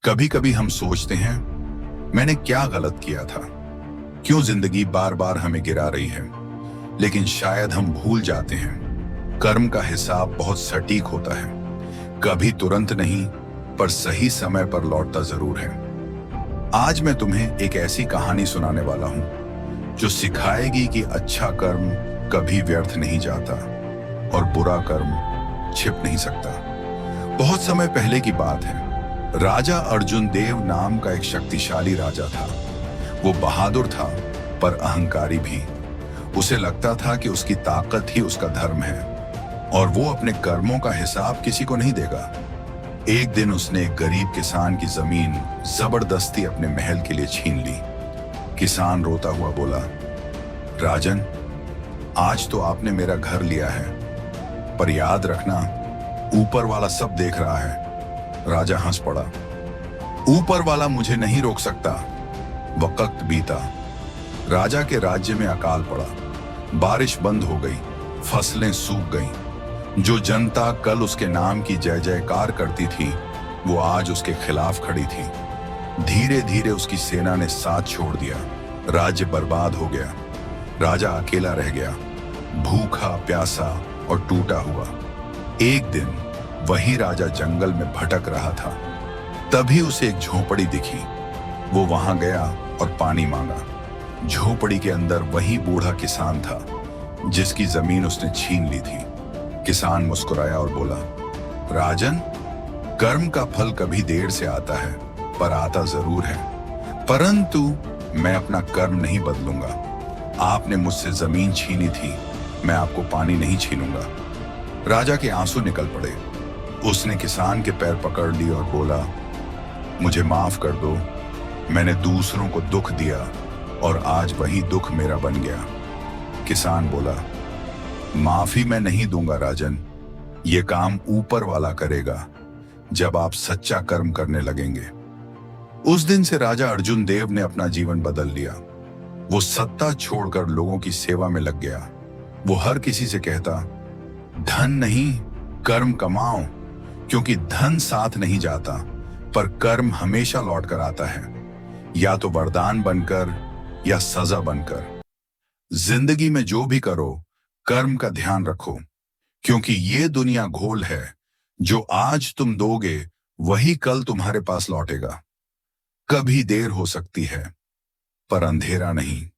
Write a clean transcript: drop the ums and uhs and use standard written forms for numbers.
कभी कभी हम सोचते हैं, मैंने क्या गलत किया था, क्यों जिंदगी बार बार हमें गिरा रही है। लेकिन शायद हम भूल जाते हैं, कर्म का हिसाब बहुत सटीक होता है। कभी तुरंत नहीं, पर सही समय पर लौटता जरूर है। आज मैं तुम्हें एक ऐसी कहानी सुनाने वाला हूं जो सिखाएगी कि अच्छा कर्म कभी व्यर्थ नहीं जाता और बुरा कर्म छिप नहीं सकता। बहुत समय पहले की बात है। राजा अर्जुन देव नाम का एक शक्तिशाली राजा था। वो बहादुर था, पर अहंकारी भी। उसे लगता था कि उसकी ताकत ही उसका धर्म है और वो अपने कर्मों का हिसाब किसी को नहीं देगा। एक दिन उसने एक गरीब किसान की जमीन जबरदस्ती अपने महल के लिए छीन ली। किसान रोता हुआ बोला, राजन, आज तो आपने मेरा घर लिया है, पर याद रखना, ऊपर वाला सब देख रहा है। राजा हंस पड़ा। ऊपर वाला मुझे नहीं रोक सकता। वक्त बीता। राजा के राज्य में अकाल पड़ा। बारिश बंद हो गई, फसलें सूख गईं। जो जनता कल उसके नाम की जय जयकार करती थी, वो आज उसके खिलाफ खड़ी थी। धीरे धीरे उसकी सेना ने साथ छोड़ दिया। राज्य बर्बाद हो गया। राजा अकेला रह गया, भूखा प्यासा और टूटा हुआ। एक दिन वही राजा जंगल में भटक रहा था। तभी उसे एक झोपड़ी दिखी। वो वहां गया और पानी मांगा। झोपड़ी के अंदर वही बूढ़ा किसान था जिसकी जमीन उसने छीन ली थी। किसान मुस्कुराया और बोला, राजन, कर्म का फल कभी देर से आता है, पर आता जरूर है। परंतु मैं अपना कर्म नहीं बदलूंगा। आपने मुझसे जमीन छीनी थी, मैं आपको पानी नहीं छीनूंगा। राजा के आंसू निकल पड़े। उसने किसान के पैर पकड़ लिए और बोला, मुझे माफ कर दो। मैंने दूसरों को दुख दिया और आज वही दुख मेरा बन गया। किसान बोला, माफी मैं नहीं दूंगा राजन। ये काम ऊपर वाला करेगा जब आप सच्चा कर्म करने लगेंगे। उस दिन से राजा अर्जुन देव ने अपना जीवन बदल लिया। वो सत्ता छोड़कर लोगों की सेवा में लग गया। वो हर किसी से कहता, धन नहीं, कर्म कमाओ, क्योंकि धन साथ नहीं जाता, पर कर्म हमेशा लौट कर आता है, या तो वरदान बनकर या सजा बनकर। जिंदगी में जो भी करो, कर्म का ध्यान रखो, क्योंकि ये दुनिया घोल है। जो आज तुम दोगे, वही कल तुम्हारे पास लौटेगा। कभी देर हो सकती है, पर अंधेरा नहीं।